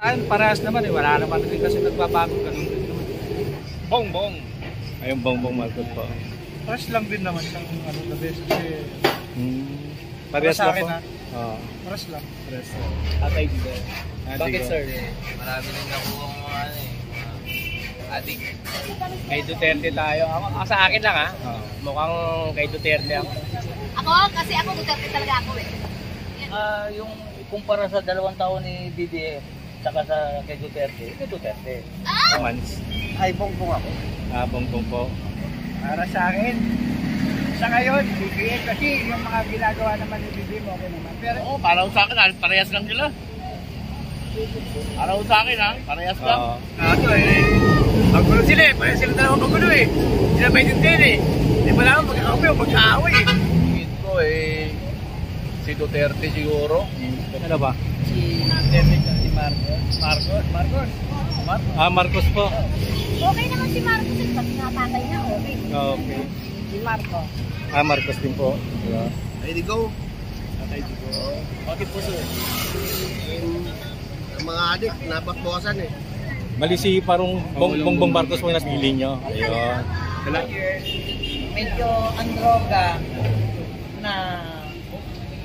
Parehas naman eh, wala naman rin kasi nagbabago, ganun din naman. Bongbong. Ayun, Bongbong Marcos po. Parehas lang din naman siyang ano na best kasi Parehas sa lang akin po. ha. Oo. Parehas lang. Parehas. Atay dito. Bakit Digo. sir? Marami nang nakuha ng mga ano eh, adik. Kay Duterte tayo. Ako sa akin lang ha. Oo. Mukhang kay Duterte ako. Ako, kasi ako Duterte talaga ako eh. Yung ikumpara sa 2 taon ni BBM saka sa kay Duterte, kay Duterte. Mans. Ay, bongbong ako. Bongbong po. Para sa akin, sa ngayon, BBM kasi yung mga ginagawa naman ni BBM okay naman. Pero Oo, para sa akin, parehas lang sila. Para sa akin ha, parehas lang. Oo. Ano eh, magulo sila eh, parehas sila dalawang magulo eh. Sila may dintin eh. Di ba naman mag-aaway o mag-aaway eh. Tingin ko eh, si Duterte siguro. Ano ba? Si Duterte at si Marcos. Marcos. Marcos po. Okay naman si Marcos eh, pag natatay na okay. Okay. Si Marcos. Marcos din po. Diba? Ready go. Atay dito. Bakit po sir? ang mga adik, napasbawasan eh. Mali si parang Bongbong Marcos po yung napili nyo. Ayun. Medyo ang droga na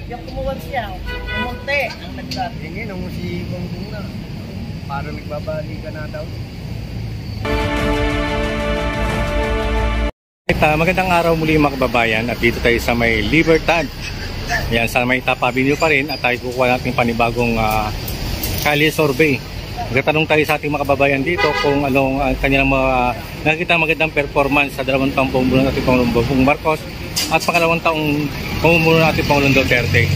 yung kumuwan siya, kumunti ang nagsabi. Tingin, nung si bongbong na, parang nagbabali ka na daw. Magandang araw muli mga kababayan at dito tayo sa may Libertad. Yan, sa may Tapa Avenue pa rin at tayo kukuha natin panibagong Kalye survey. Magtatanong tayo sa ating mga kababayan dito kung anong kanilang mga nakikita magandang performance sa 2 taong pamumuno natin Pangulong Bongbong Marcos at pangalawang taong pamumuno natin Pangulong Duterte.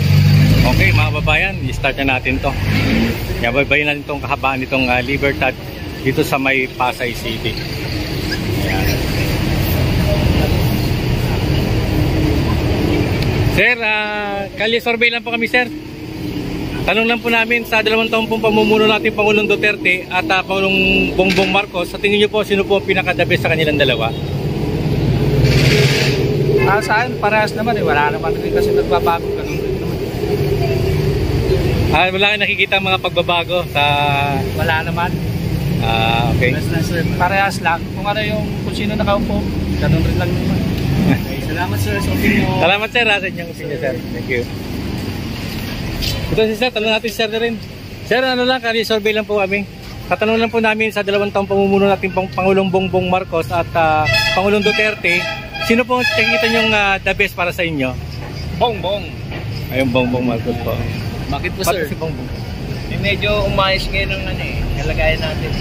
Okay mga kababayan, i-start na natin to. Yan, baybayin natin itong kahabaan nitong Libertad dito sa may Pasay City. Yan. Sir, Kalye survey lang po kami sir. Tanong lang po namin sa 2 taong pong pamumuno natin Pangulong Duterte at Pangulong Bongbong Marcos, sa tingin niyo po sino po ang pinaka-the-best sa kanilang dalawa? Sa akin, parehas naman eh, wala naman rin kasi nagbabago, ganun din naman. Wala kang nakikita mga pagbabago sa... Wala naman. Okay. Parehas lang. Kung ano yung kung sino nakaupo, ganun rin lang naman. Okay, salamat sir sa opinion. Salamat sir sa inyong opinion sir. Thank you. Ito si sir, tanong natin si sir na rin. Sir, ano lang, Kalye survey lang po kami. Tatanong lang po namin sa 2 taong pamumuno natin Pangulong Bongbong Marcos at Pangulong Duterte, sino po nakikita nyong the best para sa inyo? Bongbong. Ayun, Bongbong Marcos po. Bakit po Bakit sir? si Bongbong? Medyo umayos ngayon ng ano eh, nalagayan natin.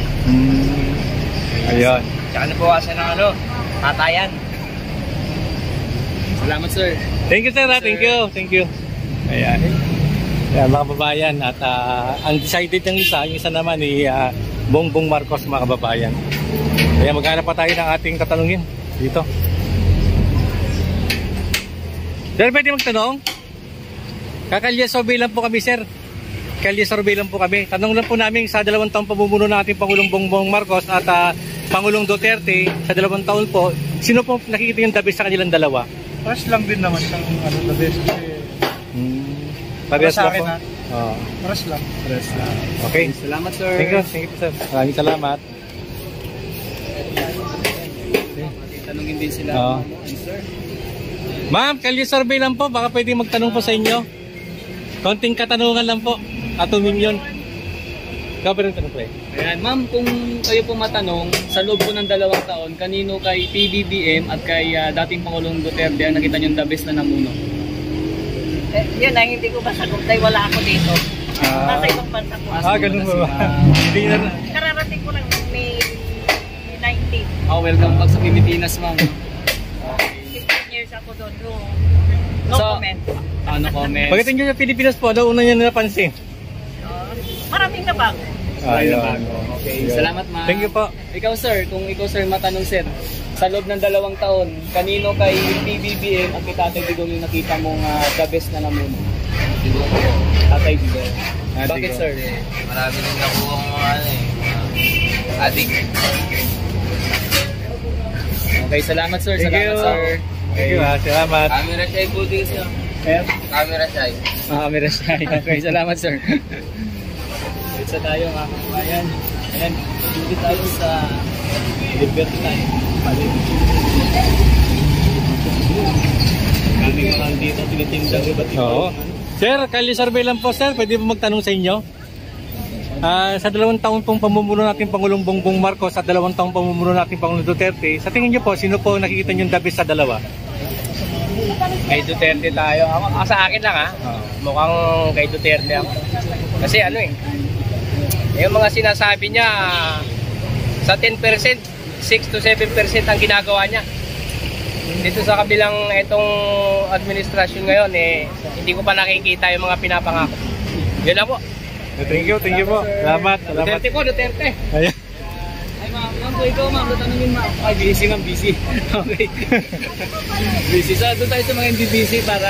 Ayun. Tsaka nabawasan ng ano, tatayan. Salamat sir. Thank you sir, thank you. Thank you. Ayan. Ayan mga kababayan at ang decided ng isa, yung isa naman ni Bongbong Marcos mga kababayan. Kaya maghanap pa tayo ng ating tatanungin dito. Sir, pwede magtanong? Kakalye survey lang po kami sir. Kalye survey lang po kami. Tanong lang po namin sa 2 taong pamumuno natin Pangulong Bongbong Marcos at Pangulong Duterte sa 2 taon po, sino po nakikita yung the best sa kanilang dalawa? Parehas lang din naman siyang ano na best kasi Parehas sa lang akin po. ha. Oo. Parehas lang. Okay. Salamat sir. Thank you sir. Maraming salamat. Tanungin din sila. Oo. Sir. Ma'am, Kalye survey lang po. Baka pwede magtanong po sa inyo. Konting katanungan lang po. At 2 million. Ikaw pa rin tanong pre. Ayan, ma'am, kung kayo po matanong, sa loob po ng 2 taon, kanino kay PBBM at kay dating Pangulong Duterte ang nakita niyong the best na namuno? Yun ang hindi ko masagot dahil wala ako dito. Nasa ibang bansa ko. Ganun ba ba? Hindi na. Kararating ko lang May 19. Welcome back sa Pilipinas, ma'am. 15 years ako doon. No comment. No comment. Pagdating nyo sa Pilipinas po, ano una nyo napansin? Maraming na bago. Ayun. Okay, salamat ma'am. Thank you po. Ikaw sir, kung ikaw sir matanong sir, sa loob ng 2 taon, kanino kay PBBM at kay Tatay Digong yung nakita mong the best na namuno? Siguro ko. Tatay Digong. Bakit Digong. sir? Marami nang nakuha ng mga ano eh, adik. Okay, salamat sir. Thank Salamat you. sir. Thank you salamat. Camera shy po din siya. Camera shy. Camera shy. Okay, salamat sir. Isa tayo mga kabayan. Ayan, dito tayo sa Liberty tayo. Kaming mga dito, tinitindang iba't iba. Oo. Sir, Kylie survey lang po sir, pwede po magtanong sa inyo? Sa 2 taon pong pamumuno natin Pangulong Bongbong Marcos at 2 taong pamumuno natin Pangulong Duterte, sa tingin niyo po, sino po nakikita niyo the best sa dalawa? Kay Duterte tayo. Ako sa akin lang mukhang kay Duterte ako. Kasi ano yung mga sinasabi niya, sa 10%, 6 to 7% ang ginagawa niya. Dito sa kabilang itong administrasyon ngayon, hindi ko pa nakikita yung mga pinapangako. Yun lang po. Thank you po. Salamat. Duterte po, Duterte. Ayan. Ay ma'am po ikaw ma'am, tanungin ma'am. Ay busy ma'am, busy. Okay. Busy. So doon tayo sa mga hindi busy para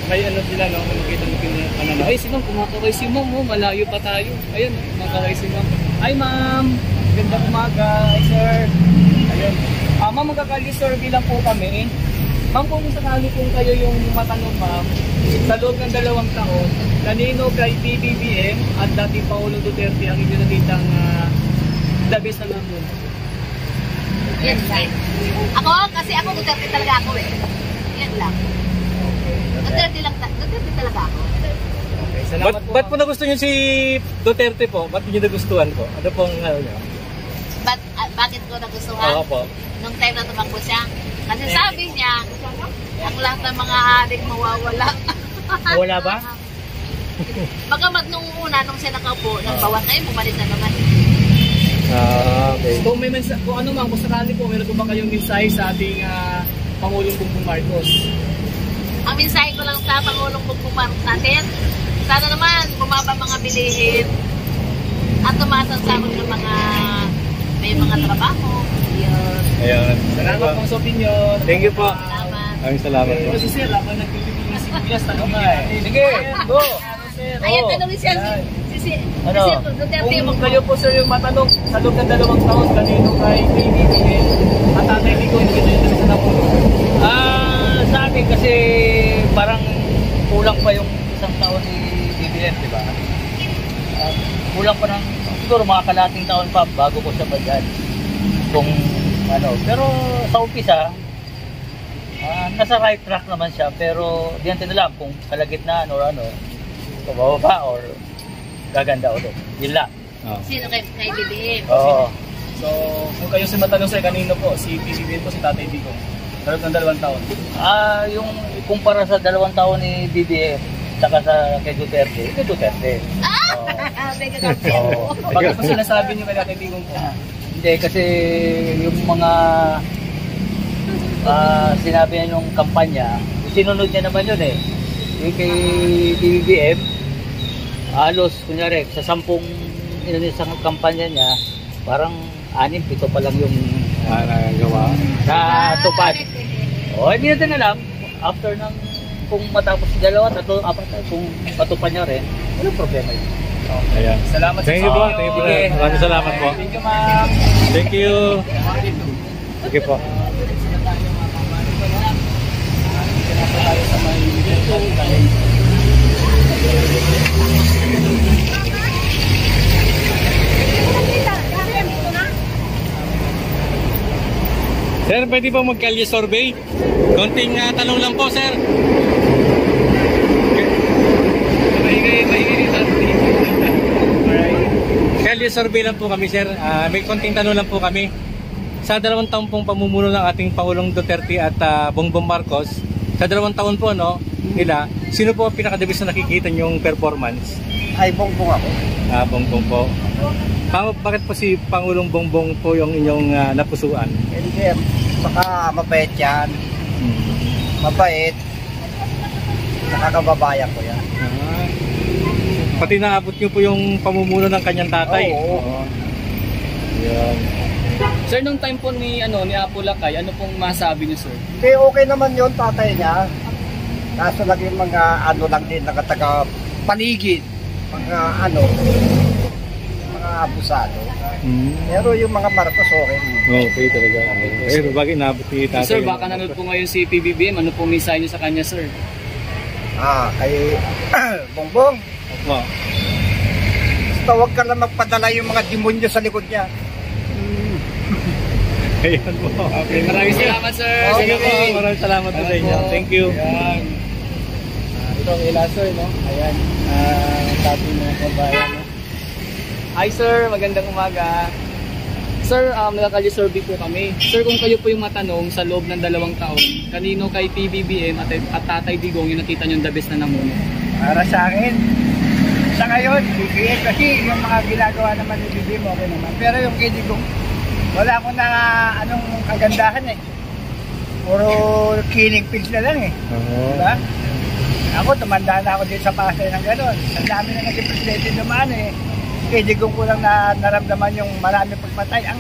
may ano sila no, makita mo ano. Ay si ma'am, kumakaway si ma'am, malayo pa tayo. Ayun, kumakaway si ma'am. Ay ma'am, gandang umaga. Ay sir. Ayun. Ma'am, magkakali-survey lang po kami. Ma'am, kung sakali kung kayo yung matanong ma'am, sa loob ng 2 taon, kanino kay PBBM at dating Pangulong Duterte ang inyo nakitang the best na namun? Yan lang. Ako, kasi ako Duterte talaga ako eh. Yan lang. Duterte talaga ako. Okay, salamat po. Ba't po nagustuhan niyo si Duterte po? Ba't niyo nagustuhan po? Ano pong ano niyo? Bakit ko nagustuhan? Oo po. Nung time na tumakbo siya. Kasi sabi niya, ang lahat ng mga adik mawawala. Wala ba? Bagamat nung una, nung siya nakaupo, nagbawas ngayon, bumalik na naman. Okay. Kung may kung ano ma'am, kung sakali po, meron po ba kayong mensahe sa ating Pangulong Bongbong Marcos? Ang mensahe ko lang sa Pangulong Bongbong Marcos natin, sana naman bumaba mga bilihin at tumaas ang sahod ng mga may mga trabaho. Yun. Ayan. Salamat po sa opinion. Thank you po. Salamat. Maraming salamat po. Kasi sir, habang nagpipili si Pias, tanong nga eh. Sige, go! Ayan, tanong siya si Duterte mo. Kung kayo po sir yung matanong sa loob ng 2 taon, kanino kay PBBM at Tatay Lico, hindi kayo yung sa napuno? Sa akin kasi parang kulang pa yung 1 taon ni BBM, di ba? Kulang pa ng siguro mga kalating taon pa bago ko siya madyan. Kung ano, pero sa umpisa, nasa right track naman siya, pero di natin alam kung kalagitnaan or ano, pababa or gaganda ulit. Yun lang. Sino kay BBM? Oo. So, kung kayo si matanong sir, kanino po? Si PBBM po, si Tatay Lico. Sa loob ng 2 taon. Yung kumpara sa 2 taon ni BBM saka sa kay Duterte, kay Duterte. Mega kampi. Oo. Bakit po sinasabi niyo kay Tatay Lico po? Hindi, kasi yung mga sinabi niya nung kampanya, sinunod niya naman yun eh. Yung kay BBM, halos, kunyari, sa 10 sa kampanya niya, parang 6-7 pa lang yung Nagawa. natupad. O, hindi natin alam, after ng, kung matapos 2, 3, 4, kung matupad niya rin, walang problema yun. Ayan. Salamat Thank you po. Thank you po. Maraming salamat po. Thank you ma'am. Thank you. Okay po. Tayo sa may Sir, pwede ba mag-kalye survey? Konting tanong lang po, sir. Kalye survey lang po kami, sir. May konting tanong lang po kami. Sa 2 taon pong pamumuno ng ating Pangulong Duterte at Bongbong Marcos, sa 2 taon po nila, sino po ang pinaka-the-best na nakikita niyong performance? Ay, Bongbong ako. Bongbong po. Bakit po si Pangulong Bongbong po yung inyong napusuan? Hindi, saka mabait yan. Mabait. Nakakababayan ko yan. Pati naabot niyo po yung pamumuno ng kanyang tatay. Oo. Yan. Sir, nung time po ni Apo Lakay, ano pong masabi niyo, sir? Hindi, okay naman yun, tatay niya. Kaso lang yung mga ano lang din, nakataga paligid. Mga mga abusado. Pero yung mga Marcos, okay. Okay talaga. Pero bagay naabot ni tatay. Sir, baka nanood po ngayon si PBBM. Ano pong mensahe niyo sa kanya, sir? Kay Bongbong. Opo. Basta huwag ka lang magpadala yung mga demonyo sa likod niya. Ayan po. Okay, maraming salamat sir. Sige po, maraming salamat po sa inyo. Thank you. Ayan. Ito ang ilasoy, no? Ayan. Dati mga kabayan, no? Hi sir, magandang umaga. Sir, nagkakali-survey po kami. Sir, kung kayo po yung matanong sa loob ng 2 taon, kanino kay PBBM at Tatay Digong yung nakita nyo the best na namuno? Para sa akin, sa ngayon, BBM kasi yung mga ginagawa naman ni BBM okay naman. Pero yung kay Digong, wala akong na anong kagandahan eh. Puro killing pills na lang eh. Diba? Ako, tumanda na ako dito sa Pasay ng gano'n. Ang dami na kasi presidente naman eh. Kay Digong ko lang na naramdaman yung marami pagpatay. Ang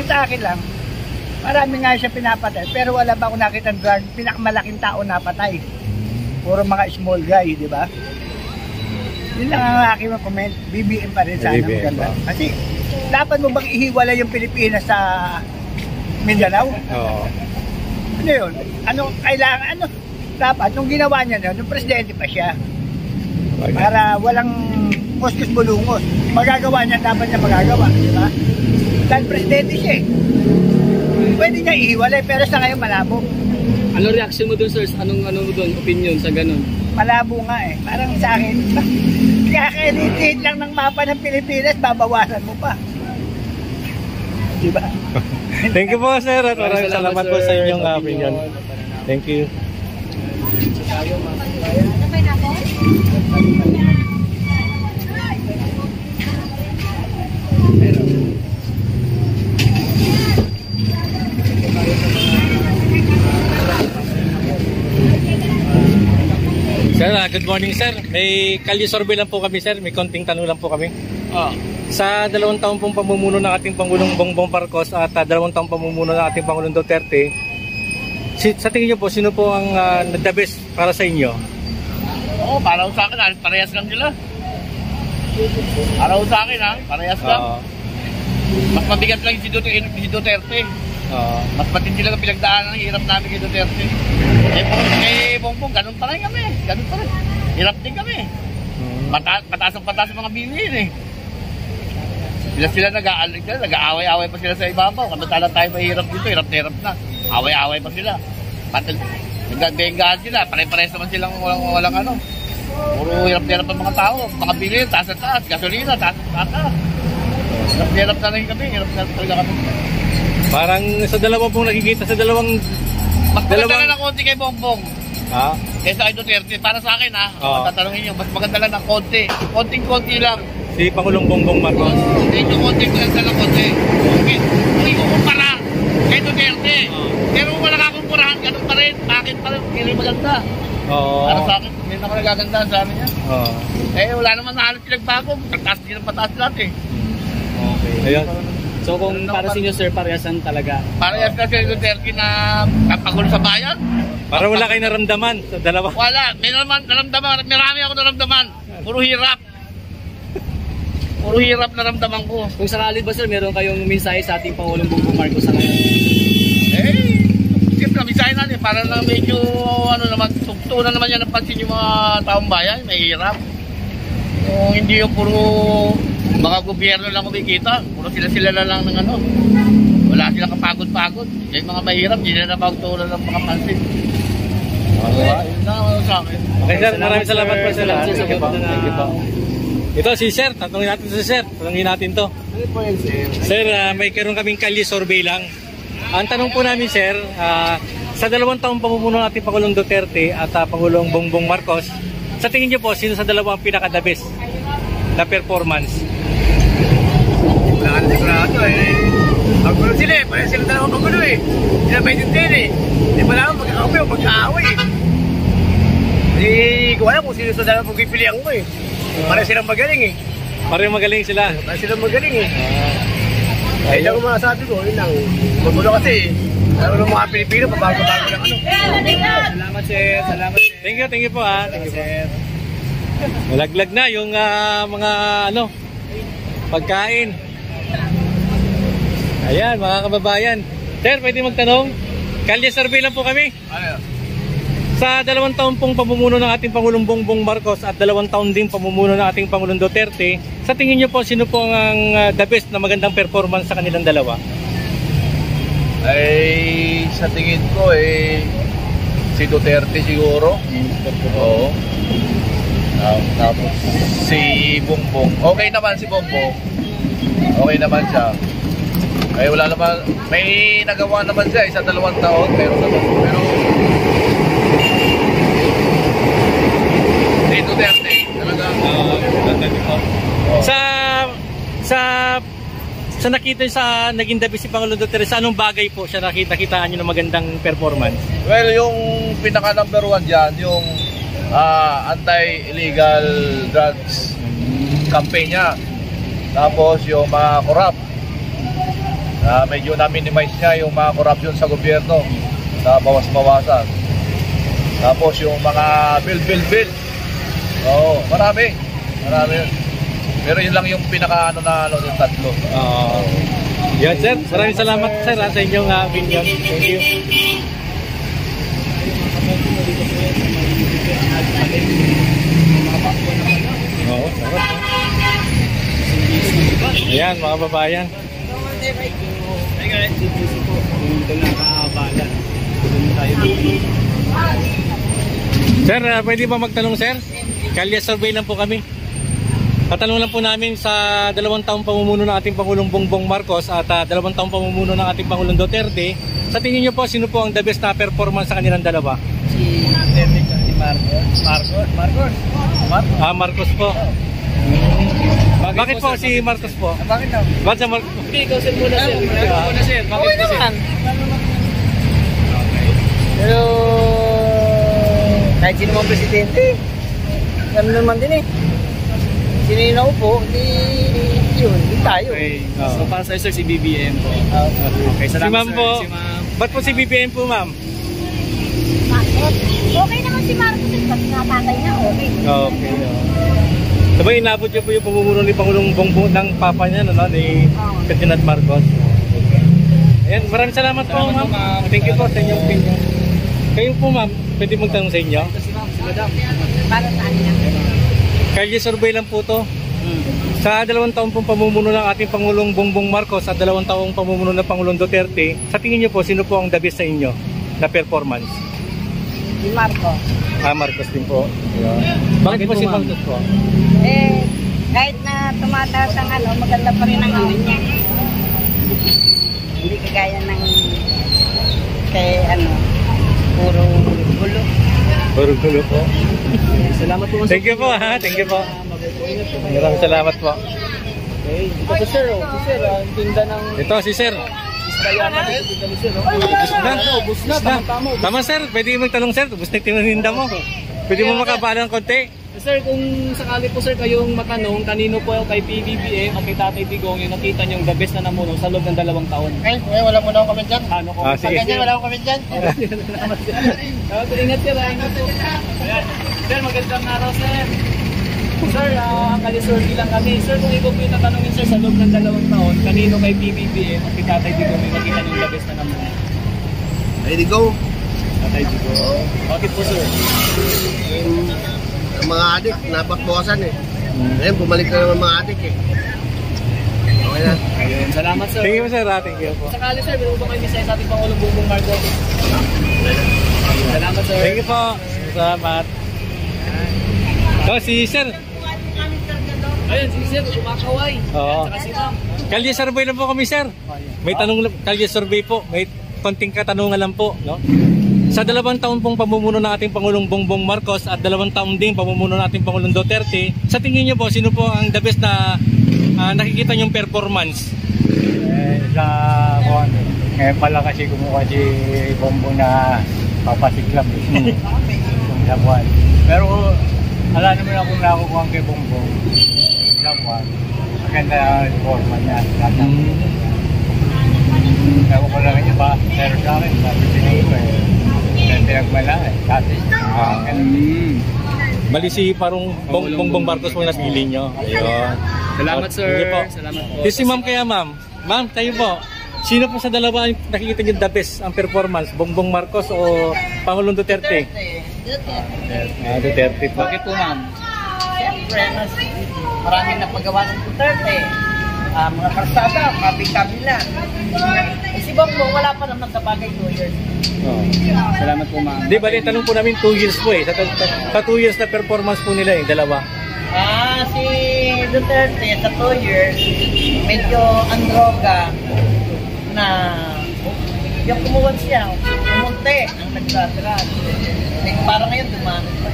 sa akin lang, marami nga siya pinapatay. Pero wala ba ako nakita ng pinakamalaking tao na patay. Puro mga small guy, di ba? Yun lang ang aking comment. BBM pa rin sana maganda. Kasi dapat mo bang ihiwalay yung Pilipinas sa Mindanao? Oo. Ano yun? Ano kailangan? Ano? Dapat, nung ginawa niya na, nung presidente pa siya. Para walang kuskus bulungos. Magagawa niya, dapat niya magagawa. Di ba? Dahil presidente siya eh. Pwede niya ihiwalay, pero sa ngayon malabo. Ano reaction mo dun sir? Anong dun opinion sa ganun? Malabo nga eh. Parang sa akin, kakailitin lang ng mapa ng Pilipinas, babawasan mo pa. Diba? Thank you po sir at maraming salamat po sa inyong opinion. Thank you. Sir, good morning sir. May kalye-survey lang po kami sir. May konting tanong lang po kami. Sa 2 taon pong pamumuno ng ating Pangulong Bongbong Marcos at 2 taong pamumuno ng ating Pangulong Duterte, sa tingin niyo po, sino po ang the best para sa inyo? Oo, para sa akin, parehas lang sila. Para sa akin, parehas lang. Mas mabigat lang si Duterte. Mas matindi lang ang pinagdaanan ng hirap namin kay Duterte. Kay Bongbong, ganun pa rin kami. Ganun pa rin. Hirap din kami. Pataas ang mga bilihin eh. Sila nag-aaway-aaway pa sila sa ibabaw. Kamantala tayo mahirap dito, hirap na hirap na. Away-away pa sila. Nag-bengahan sila. Pare-pares naman silang walang ano. Puro hirap na hirap ang mga tao. Mga bilihin, taas at taas. Gasolina, taas at taas. Hirap na hirap na rin kami. Hirap na talaga kami. Parang sa dalawa pong nakikita, sa dalawang... Mas maganda lang ng konti kay Bongbong. Kaysa kay Duterte. Para sa akin tatanungin nyo, mas maganda lang ng konti. Konting-konti lang. Si Pangulong Bongbong Marcos. Medyo konti-konti lang konti. Kung ikukumpara kay Duterte. Pero kung wala kakumparahan, ganun pa rin. Bakit pa rin? Hindi maganda. Para sa akin, hindi naman nagagandahan sa amin yan. Wala naman halos pinagbago. Pataas din ang pataas lahat eh. Okay. Ayan. So kung para sa inyo sir, parehasan talaga? Parehas na si Duterte na kapagulo sa bayan. Para wala kayo naramdaman sa dalawa? Wala. May naman naramdaman. Marami ako naramdaman. Puro hirap. Puro hirap naramdaman ko. Kung sakali ba sir, meron kayong mensahe sa ating Pangulong Bongbong Marcos sa ngayon? Siyempre, mensahe natin. Para na medyo, tugtunan naman yan ang pansin yung mga taong bayan. May hirap. Kung hindi yung puro mga gobyerno lang kumikita, puro sila na lang ng ano. Wala silang kapagod-pagod. Yung mga mahirap, hindi na napagtunan ng mga pansin. Yun na sa akin. Okay sir, maraming salamat po sa lahat. Thank you po. Ito si sir, tatanungin natin si sir. Tanungin natin to. Ano po yun, sir? Sir, may karoon kaming kalye-survey lang. Ang tanong po namin sir, sa 2 taong pamumuno natin Pangulong Duterte at Pangulong Bongbong Marcos, sa tingin niyo po, sino sa dalawa ang pinaka-the best na performance? Wala ka na sigurado eh. Magulo sila eh. Parang sila dalawang magulo eh. Sila may din eh. Hindi pa naman magkakapay o magkaaway eh. Hindi ko alam kung sino sa dalawang pagpipilihan ko eh. Parang silang magaling eh. Parang magaling sila. Parang silang magaling eh. Ay lang ang masasabi ko. Yun lang. Magulo kasi eh. Ano ng mga Pilipino, pabago-bago lang ano. Salamat sir. Salamat sir. Thank you po ha. Thank you sir. Malaglag na yung mga pagkain. Ayan mga kababayan. Sir, pwede magtanong? Kalye survey lang po kami. Sa 2 taon pong pamumuno ng ating Pangulong Bongbong Marcos at 2 taon din pamumuno ng ating Pangulong Duterte, sa tingin niyo po sino po ang the best na magandang performance sa kanilang dalawa? Ay, sa tingin ko si Duterte siguro. Oo. Tapos si Bongbong. Okay naman si Bongbong. Okay naman siya. Ay wala naman, may nagawa naman siya sa 2 taon, pero si Duterte talaga. Sa nakita sa naging dabi si Pangulong Duterte, sa anong bagay po siya nakitaan niyo ng magandang performance? Well, yung pinaka number 1 dyan, yung anti-illegal drugs campaign niya. Tapos yung mga corrupt, medyo na-minimize niya yung mga corruption sa gobyerno na bawas-bawasan. Tapos yung mga bill. Oo, marami yun. Pero yun lang yung pinaka yung tatlo. Yan sir, maraming salamat sir sa inyong opinion. Thank you. Oo, sarap. Ayan mga babayan. Hey guys, busy po. Ito na kaabala. Sir, pwede ba magtanong sir? Kalye survey lang po kami. Tatanong lang po namin sa 2 taong pamumuno ng ating Pangulong Bongbong Marcos at 2 taong pamumuno ng ating Pangulong Duterte. Sa tingin niyo po, sino po ang the best na performance sa kanilang dalawa? Si Marcos. Marcos po. Bakit po si Marcos po? Bakit daw? Bakit sa Marcos? Okay, ikaw sir muna sir. Muna sir. Bakit po sir? Pero kahit sino mang presidente, ano naman din Sino yung naupo, yun tayo. Okay. So para sa sir, si BBM po. Okay, Si salamat ma'am sir. po. Si ma'am. Ba't po si BBM po ma'am? Marcos. Okay naman si Marcos. Pati natatay niya, okay. Okay. Sabay, inabot niyo po yung pamumuno ni Pangulong Bongbong ng papa niya, ni Ferdinand Marcos. Ayan, maraming salamat po ma'am. Thank you po sa inyong opinion. Kayo po ma'am, pwede magtanong sa inyo? Para sa akin lang. Kalye survey lang po to. Sa 2 taong pong pamumuno ng ating Pangulong Bongbong Marcos at 2 taong pamumuno ng Pangulong Duterte, sa tingin niyo po, sino po ang the best sa inyo na performance? Si Marcos. Marcos din po. Yeah. Bakit po si Marcos po? Kahit na tumataas ang maganda pa rin ang gawin niya. Hindi kagaya ng puro gulo. Puro gulo po. Salamat po. Thank you po ha. Thank you po. Maraming salamat po. Okay, ito po sir. Si sir, ang tinda ng Ito si Sir. Iskayana. Tinda ni sir. Ubus na. Tama sir, pwede magtanong sir. Ubus na yung tininda mo. Pwede mo makabala ng konti. Sir, kung sakali po sir kayong matanong, kanino po kay PBBM o kay Tatay Digong yung nakita niyong the best na namuno sa loob ng 2 taon? Wala mo na akong comment dyan. Ano ko? Sige. Wala akong comment dyan. Ingat sir, ingat po. Ayan. Sir, magandang araw sir. Sir, kalisurvey lang kami. Sir, kung ikaw po yung tatanungin sir sa loob ng 2 taon, kanino kay PBBM o kay Tatay Digong yung nakita niyong the best na namuno? Ready go? Tatay Digong. Bakit po sir? Ang mga adik, napakbawasan Ngayon, bumalik na naman mga adik Okay na. Ayun, salamat sir. Thank you sir ha. Thank you po. Sakali sir, meron ba kayo message sa ating Pangulong Bongbong Marcos? Salamat sir. Thank you po. Salamat. So, si Sir. Ayun, si sir, kumakaway. Oo. Saka si ma'am. Kalye survey lang po kami sir. May tanong, kalye survey po. May konting katanungan lang po. No? Sa 2 taon pong pamumuno ng ating Pangulong Bongbong Marcos at 2 taon din pamumuno ng ating Pangulong Duterte, sa tingin niyo po, sino po ang the best na nakikita niyong performance? Ngayon pala kasi kumuha si Bongbong na papasiklap Yung labuan. Pero ala naman akong nakukuha kay Bongbong. Labuan. Maganda ang forma niya. Ewan ko lang iba. Pero sa akin, sabi ko pinagmala Dati. Bali si parang Bongbong Marcos mo napili nyo. Ayun. Salamat sir. Sige po. Salamat po. Si ma'am kaya ma'am. Ma'am, tayo po. Sino po sa dalawa nakikita niyo the best ang performance? Bongbong Marcos o Pangulong Duterte? Duterte po. Bakit po, ma'am? Siyempre, maraming napagawa ng Duterte. Mga karsada, kabi-kabi lang. Si Bongbong, wala pa naman sa bagay 2 years. Salamat po, ma'am. Di bali, tanong po namin 2 years po eh. Sa 2 years na performance po nila eh, dalawa. Si Duterte sa 2 years, medyo androga na yung kumuwan siya, kumunti ang nagsasalat. Parang ngayon dumami pa.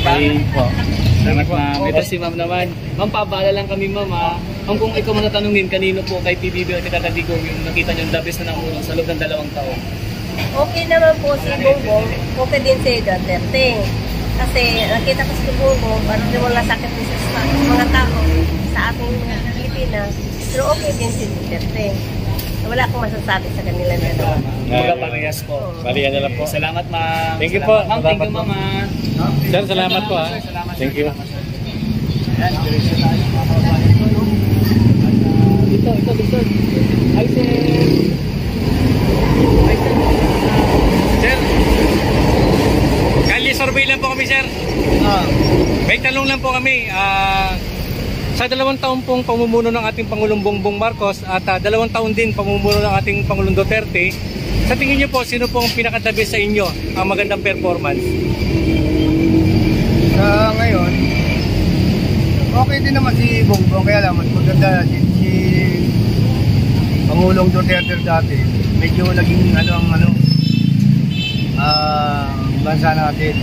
Okay po. Salamat, ma'am. Ito si ma'am naman. Ma'am, pabala lang kami, ma'am. Ma'am, kung ikaw matatanungin, kanino po kay PBB o kay Tata Digong yung nakita niyo the best na namulong sa loob ng 2 taon? Okay naman po si Bongbong, okay din si Duterte. Kasi nakita ko si Bongbong, parang di wala sakit sa mga tao sa ating Pilipinas. Pero okay din si Duterte. Wala akong masasabi sa kanila na doon. Mga parehas po. Bali, yan na lang po. Salamat, ma'am. Thank you po. Ma'am, thank you, ma'am. Sir, salamat po ha. Thank you. Ito, Victor. Hi, sir. Hi, sir. Sir, kalye survey lang po kami, sir. May tanong lang po kami. Sa 2 taon pong pamumuno ng ating Pangulong Bongbong Marcos at 2 taon din pamumuno ng ating Pangulong Duterte, sa tingin niyo po, sino po ang pinakatabi sa inyo ang magandang performance? Ngayon, okay din naman si Bongbong, kaya lang mas maganda si Pangulong Duterte dati. Medyo naging bansa natin.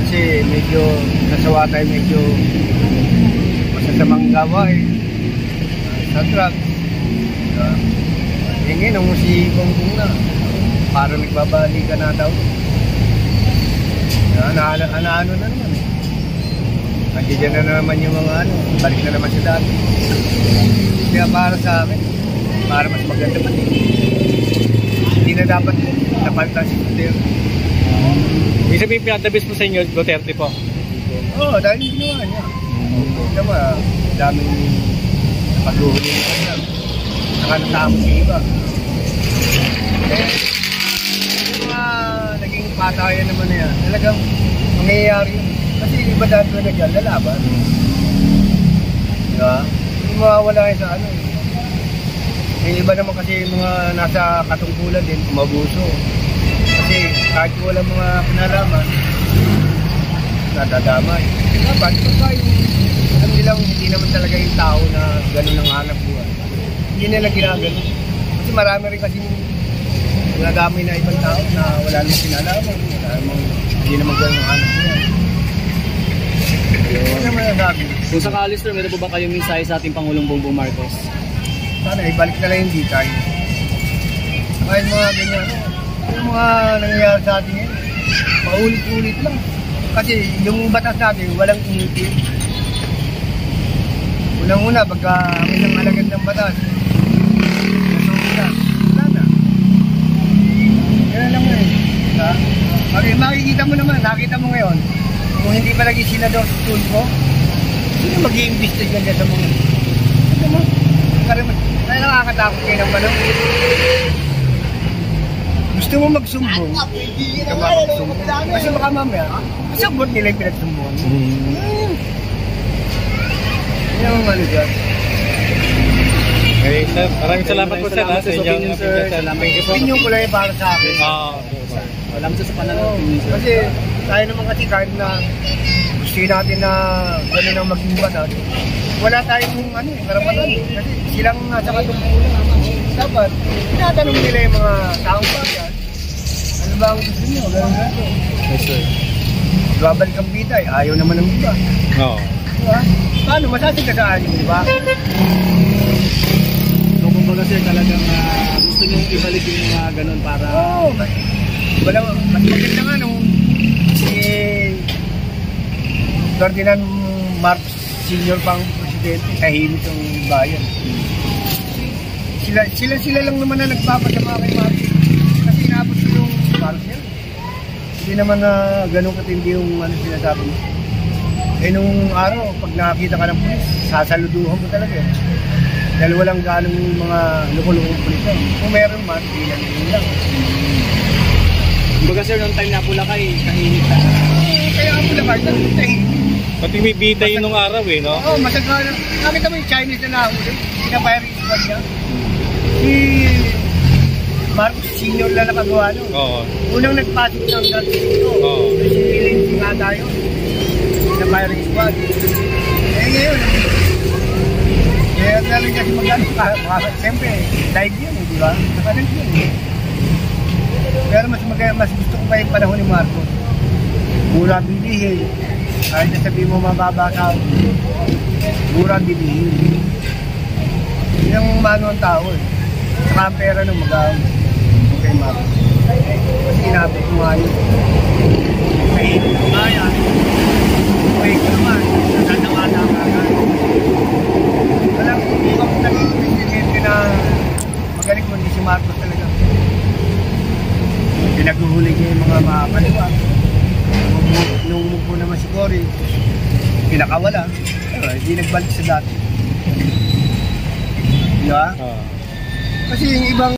Kasi medyo nasawa tayo, medyo masasamang gawain sa drugs. Nung si Bongbong na, parang nagbabali ka na daw. Ano na naman eh. Nandiyan na naman yung mga balik na naman sa dati. Kaya para sa amin, para mas maganda pa din. Hindi na dapat napalitan si Duterte. Ibig sabihin pinatabis po sa inyo, Duterte po? Oo, dahil yung ginawa niya. Diba, daming pag-uhuli na kanya. Saka natamo si iba. Yung mga naging patayan naman na yan, talagang mangyayari yun. Kasi iba dahil na dyan, lalaban. Diba? Yung mawawala yun sa ano. Yung iba naman kasi mga nasa katungkulan din, umabuso. Kasi kahit walang mga pinalaman, nadadamay. Dapat pa yung alam nilang hindi naman talaga yung tao na gano'n ang hanap buhay. Hindi nila ginagano. Kasi marami rin kasi nadamay na ibang tao na wala namang pinalaman. Hindi naman gano'n ang hanap buhay. Ano naman nasabi? Kung sakali, sir, meron po ba kayong mensahe sa ating Pangulong Bongbong Marcos? Sana ibalik na lang yung ditay. Kahit mga ganyan, yung mga nangyayari sa atin ngayon, paulit-ulit lang. Kasi yung batas natin, walang inipin. Unang-una, pagka may nang alagad ng batas, wala na. Yan lang ngayon. Makikita mo naman, nakita mo ngayon, kung hindi pa lagi senador sa school ko, sino mag-i-imbestiga dyan sa mga? Ito mo, kaya nakakatakot kayo ng manong. Gusto mo magsumbong, hindi ka magsumbong. Kasi baka mamaya, kasabot nila yung pinagsumbong. Yan ang ano dyan. Okay, sir. Maraming salamat po, sir. Salamat sa opinion, sir. Thank you po. Opinion ko lang yung para sa akin. Salamat sa pananaw, opinion, sir. Kasi tayo naman kasi kahit na gusto natin na gano'n ang maging batas, wala tayong karapatan. Kasi silang nasa katungkulan. Dapat, tinatanong nila yung mga taong bayan. Ano ba ang gusto nyo? Gano'n. Yes, sir. Babalik ang bitay, ayaw naman ng iba. Oo. Diba? Paano? Masasigasaan yung iba? So, kung baga, sir, talagang gusto nyo ibalik yung mga ganun para... Oo. Mas maganda nga nung si Ferdinand Marcos Sr. pang presidente, tahimik ang bayan. Sila lang naman na nagpapasama kay Marcos. Kasi inabot ko yung Marcos yan. Hindi naman na ganun katindi yung sinasabi mo. Eh nung araw, pag nakakita ka ng pulis, sasaluduhan mo talaga eh. Dahil walang ganong mga lukulukong pulis. Kung meron man, ilan lang. Baga sir, noong time na Bulacan, tahimik na. Kaya ang Bulacan, Pati may bida yun nung araw eh, no? Oo, masagana. Nakita mo yung Chinese na nahuli. Pinafiring squad niya. Si Marcos Senior na nakagawa nun. Oo. Unang nagpasok ng drugs dito. Oo. Si Lindsay nga tayo. Pinafiring squad. Eh ngayon, kaya nalang kasi mag-ano. Siyempre, live yun eh, di ba? Nakalag yun eh. Pero mas gusto ko pa yung panahon ni Marcos. Mura bilihin. Kahit na sabihin mo mababa ka, mura bilihin. Yun ang mano ang tao eh. Saka ang pera nung mag-aawin. Okay, Marcos. Kasi inabot ko nga yun. Kahit na kaya, okay ko naman. Nanawala ka agad. Walang ibang naging presidente na magaling mo, hindi si Marcos talaga. Pinaguhuli niya yung mga mapaliwa. Nung umupo naman si Cory, pinakawala. Pero hindi nagbalik sa dati. Di ba? Kasi yung ibang